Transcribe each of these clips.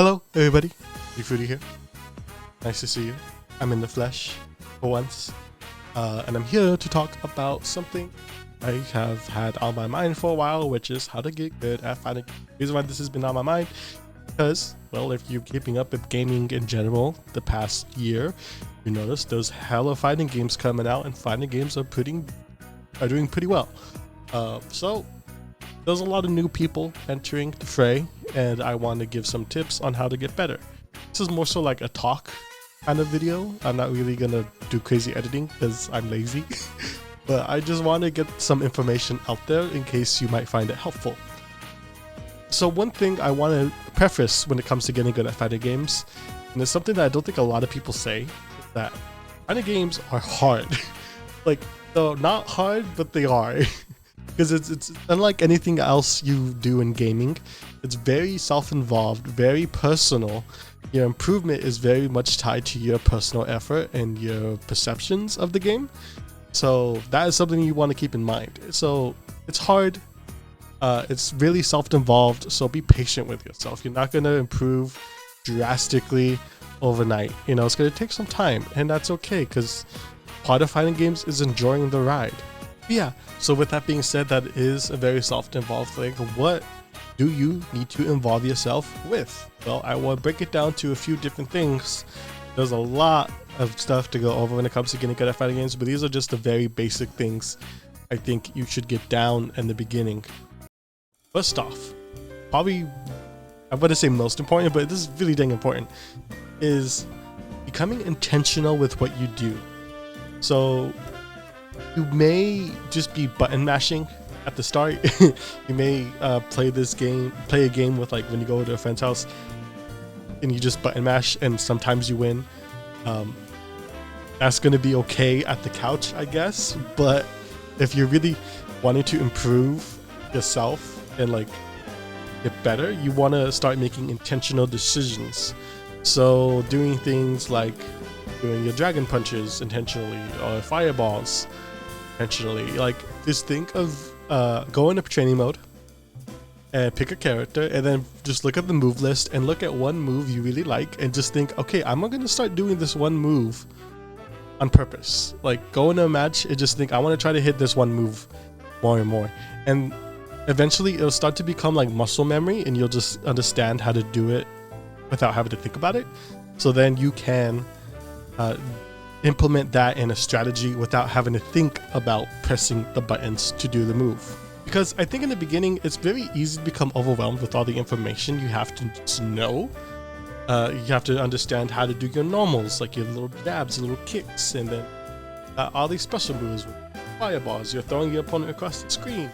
Hello, everybody. Foodie here. Nice to see you. I'm in the flesh for once, and I'm here to talk about something I have had on my mind for a while, which is how to get good at finding. The reason why this has been on my mind because, well, if you're keeping up with gaming in general the past year, you notice there's hella fighting games coming out, and fighting games are doing pretty well. So there's a lot of new people entering the fray, and I want to give some tips on how to get better. This is more so like a talk kind of video. I'm not really gonna do crazy editing because I'm lazy, but I just want to get some information out there in case you might find it helpful. So one thing I want to preface when it comes to getting good at fighting games, and it's something that I don't think a lot of people say, is that fighting games are hard. Like, they're not hard, but they are. Because it's unlike anything else you do in gaming. It's very self-involved, very personal. Your improvement is very much tied to your personal effort and your perceptions of the game. So that is something you want to keep in mind. So it's hard. It's really self-involved. So be patient with yourself. You're not going to improve drastically overnight. You know, it's going to take some time, and that's okay, because part of fighting games is enjoying the ride. Yeah, so with that being said, that is a very soft-involved thing. What do you need to involve yourself with? Well, I will break it down to a few different things. There's a lot of stuff to go over when it comes to getting good at fighting games, but these are just the very basic things I think you should get down in the beginning. First off, probably, I'm going to say most important, but this is really dang important, is becoming intentional with what you do. So you may just be button mashing at the start. You may play a game with, like, when you go to a friend's house and you just button mash and sometimes you win. That's going to be okay at the couch, I guess. But if you're really wanting to improve yourself and, like, get better, you want to start making intentional decisions. So doing things like doing your dragon punches intentionally, or fireballs intentionally. Like, just think of go into training mode and pick a character, and then just look at the move list and look at one move you really like, and just think, okay, I'm going to start doing this one move on purpose. Like, go into a match and just think, I want to try to hit this one move more and more, and eventually it'll start to become like muscle memory, and you'll just understand how to do it without having to think about it. So then you can implement that in a strategy without having to think about pressing the buttons to do the move. Because I think in the beginning, it's very easy to become overwhelmed with all the information you have to just know. You have to understand how to do your normals, like your little dabs, your little kicks, and then all these special moves with fireballs. You're throwing your opponent across the screen.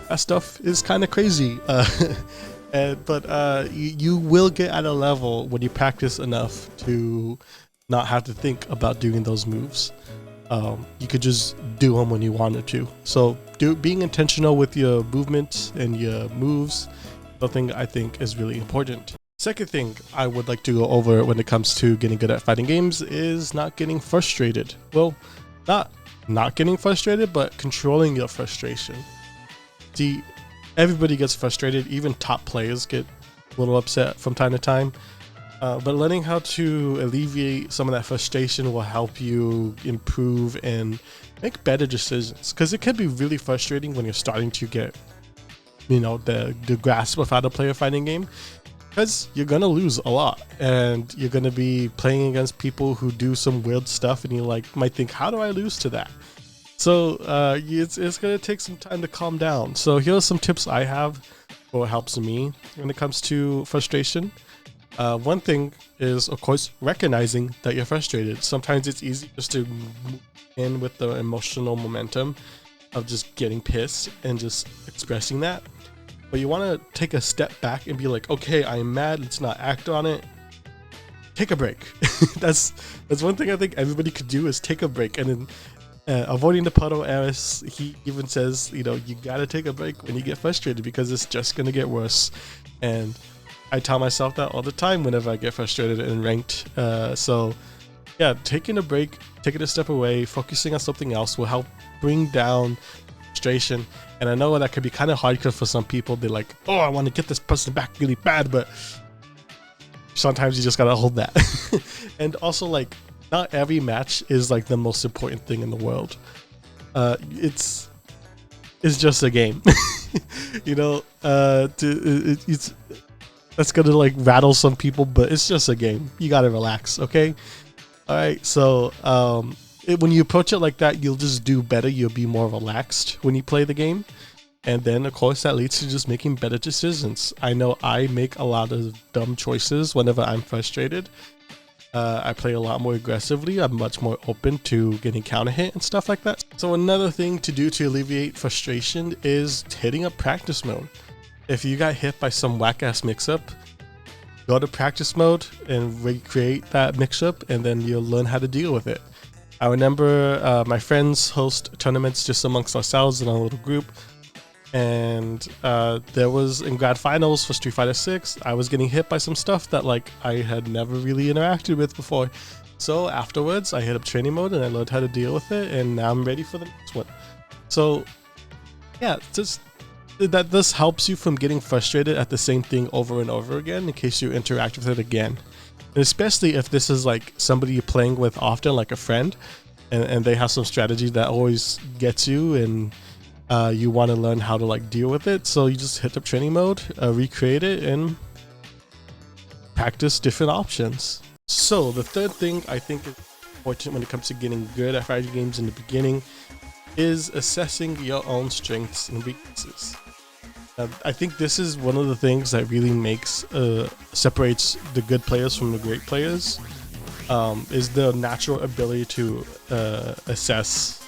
That stuff is kind of crazy. But you will get at a level when you practice enough to not have to think about doing those moves. You could just do them when you wanted to. So being intentional with your movements and your moves, something I think is really important. Second thing I would like to go over when it comes to getting good at fighting games is not getting frustrated. Well, not getting frustrated, but controlling your frustration. See, everybody gets frustrated. Even top players get a little upset from time to time. But learning how to alleviate some of that frustration will help you improve and make better decisions. Because it can be really frustrating when you're starting to get, you know, the grasp of how to play a fighting game. Because you're going to lose a lot. And you're going to be playing against people who do some weird stuff. And you might think, how do I lose to that? So it's going to take some time to calm down. So here are some tips I have for what helps me when it comes to frustration. One thing is, of course, recognizing that you're frustrated. Sometimes it's easy just to move in with the emotional momentum of just getting pissed and just expressing that. But you want to take a step back and be like, okay, I'm mad. Let's not act on it. Take a break. That's one thing I think everybody could do, is take a break. And then avoiding the puddle errors, he even says, you know, you got to take a break when you get frustrated, because it's just going to get worse. And I tell myself that all the time whenever I get frustrated in ranked. So yeah, taking a break, taking a step away, focusing on something else will help bring down frustration. And I know that could be kind of hard, because for some people, they're like, oh, I want to get this person back really bad. But sometimes you just gotta hold that. And also, like, not every match is like the most important thing in the world. It's just a game. You know, it's that's gonna like rattle some people, but it's just a game. You gotta relax, okay? All right. So when you approach it like that, you'll just do better. You'll be more relaxed when you play the game. And then, of course, that leads to just making better decisions. I know I make a lot of dumb choices whenever I'm frustrated. I play a lot more aggressively. I'm much more open to getting counter hit and stuff like that. So another thing to do to alleviate frustration is hitting up practice mode. If you got hit by some whack-ass mix-up, go to practice mode and recreate that mix-up, and then you'll learn how to deal with it. I remember my friends host tournaments just amongst ourselves in a little group. And there was in grad finals for Street Fighter 6, I was getting hit by some stuff that like I had never really interacted with before. So afterwards, I hit up training mode and I learned how to deal with it, and now I'm ready for the next one. So yeah, just that this helps you from getting frustrated at the same thing over and over again in case you interact with it again. And especially if this is like somebody you're playing with often, like a friend, and they have some strategy that always gets you, and you want to learn how to like deal with it. So you just hit up training mode, recreate it, and practice different options. So the third thing I think is important when it comes to getting good at fighting games in the beginning is assessing your own strengths and weaknesses. I think this is one of the things that really makes separates the good players from the great players, is the natural ability to assess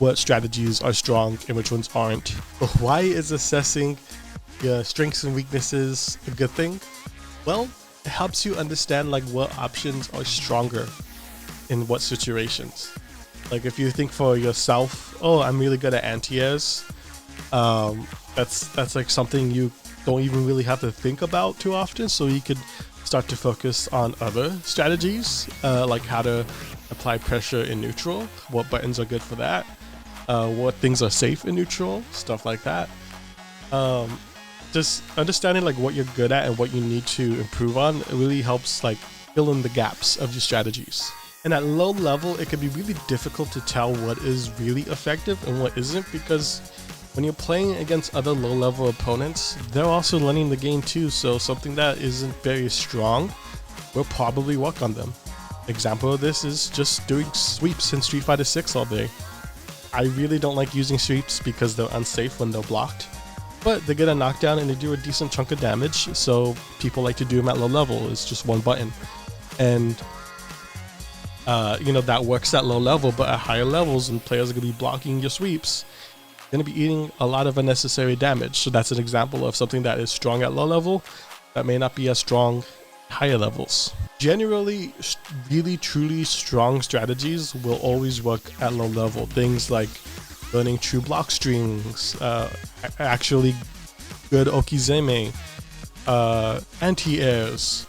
what strategies are strong and which ones aren't. But why is assessing your strengths and weaknesses a good thing? Well, it helps you understand like what options are stronger in what situations. Like if you think for yourself, oh, I'm really good at anti-airs, that's like something you don't even really have to think about too often, so you could start to focus on other strategies, like how to apply pressure in neutral, what buttons are good for that, what things are safe in neutral, stuff like that. Just understanding like what you're good at and what you need to improve on, it really helps like fill in the gaps of your strategies. And at low level, it can be really difficult to tell what is really effective and what isn't, because when you're playing against other low level opponents, they're also learning the game too, so something that isn't very strong will probably work on them. Example of this is just doing sweeps in Street Fighter 6 all day. I really don't like using sweeps because they're unsafe when they're blocked, but they get a knockdown and they do a decent chunk of damage, so people like to do them at low level. It's just one button, and you know, that works at low level, but at higher levels and players are going to be blocking your sweeps, going to be eating a lot of unnecessary damage. So that's an example of something that is strong at low level that may not be as strong at higher levels. Generally, really truly strong strategies will always work at low level. Things like learning true block strings, actually good okizeme, anti-airs,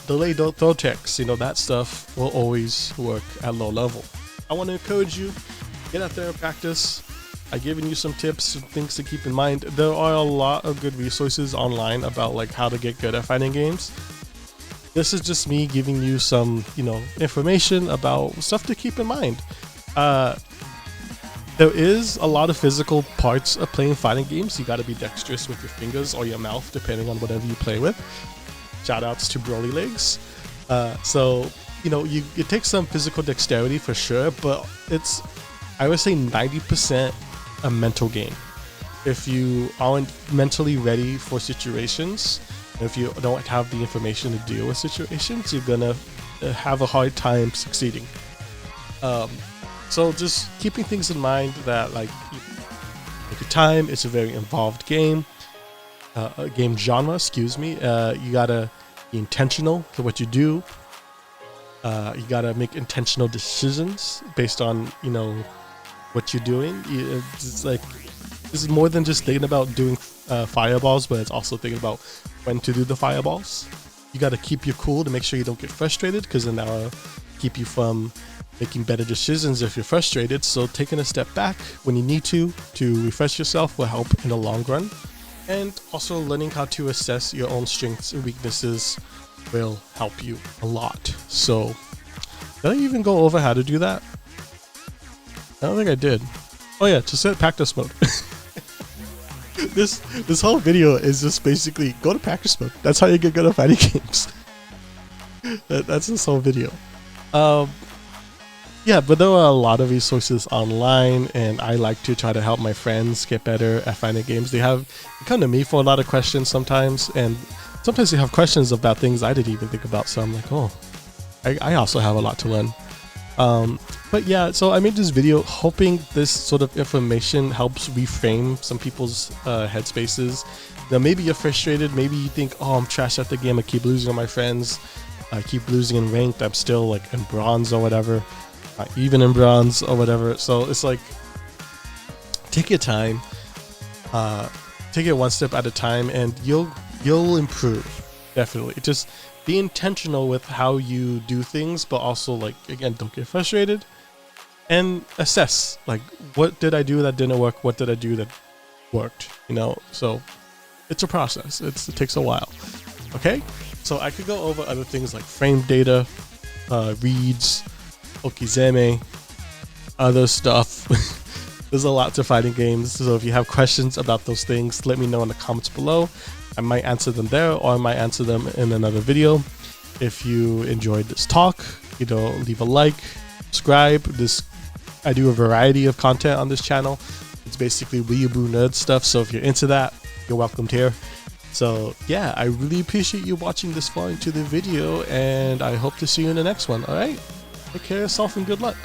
delayed throw techs, you know, that stuff will always work at low level. I want to encourage you, get out there and practice. I've given you some tips and things to keep in mind. There are a lot of good resources online about like how to get good at fighting games. This is just me giving you some, you know, information about stuff to keep in mind. There is a lot of physical parts of playing fighting games. You got to be dexterous with your fingers or your mouth, depending on whatever you play with. Shout outs to Broly Legs. So, you know, it takes some physical dexterity for sure, but it's, I would say 90% a mental game. If you aren't mentally ready for situations, if you don't have the information to deal with situations, you're gonna have a hard time succeeding. So just keeping things in mind that like, take your time, it's a very involved game. A game genre, excuse me. You gotta be intentional to what you do. You gotta make intentional decisions based on, you know, what you're doing. It's like, this is more than just thinking about doing fireballs, but it's also thinking about when to do the fireballs. You gotta keep your cool to make sure you don't get frustrated, because then that'll keep you from making better decisions if you're frustrated. So taking a step back when you need to refresh yourself will help in the long run. And also learning how to assess your own strengths and weaknesses will help you a lot. So, did I even go over how to do that? I don't think I did. Oh yeah, to set practice mode. This whole video is just basically go to practice mode. That's how you get good at fighting games. That's this whole video. Yeah, but there are a lot of resources online, and I like to try to help my friends get better at fighting games. They come to me for a lot of questions sometimes, and sometimes they have questions about things I didn't even think about. So I'm like, oh, I also have a lot to learn. But yeah, so I made this video hoping this sort of information helps reframe some people's headspaces. Now, maybe you're frustrated. Maybe you think, oh, I'm trash at the game. I keep losing to my friends. I keep losing in ranked. I'm still like in bronze or whatever. Even in bronze or whatever. So it's like, take your time. Take it one step at a time, and you'll improve. Definitely. Just be intentional with how you do things, but also, like, again, don't get frustrated. And assess, like, what did I do that didn't work? What did I do that worked? You know, so it's a process. It takes a while. Okay, so I could go over other things like frame data, reads, Okizeme, other stuff. There's a lot to fighting games. So if you have questions about those things, let me know in the comments below. I might answer them there, or I might answer them in another video. If you enjoyed this talk, you know, leave a like, subscribe. I do a variety of content on this channel. It's basically weeaboo nerd stuff, so if you're into that, you're welcomed here. So yeah, I really appreciate you watching this far into the video, and I hope to see you in the next one. All right, take care of yourself and good luck.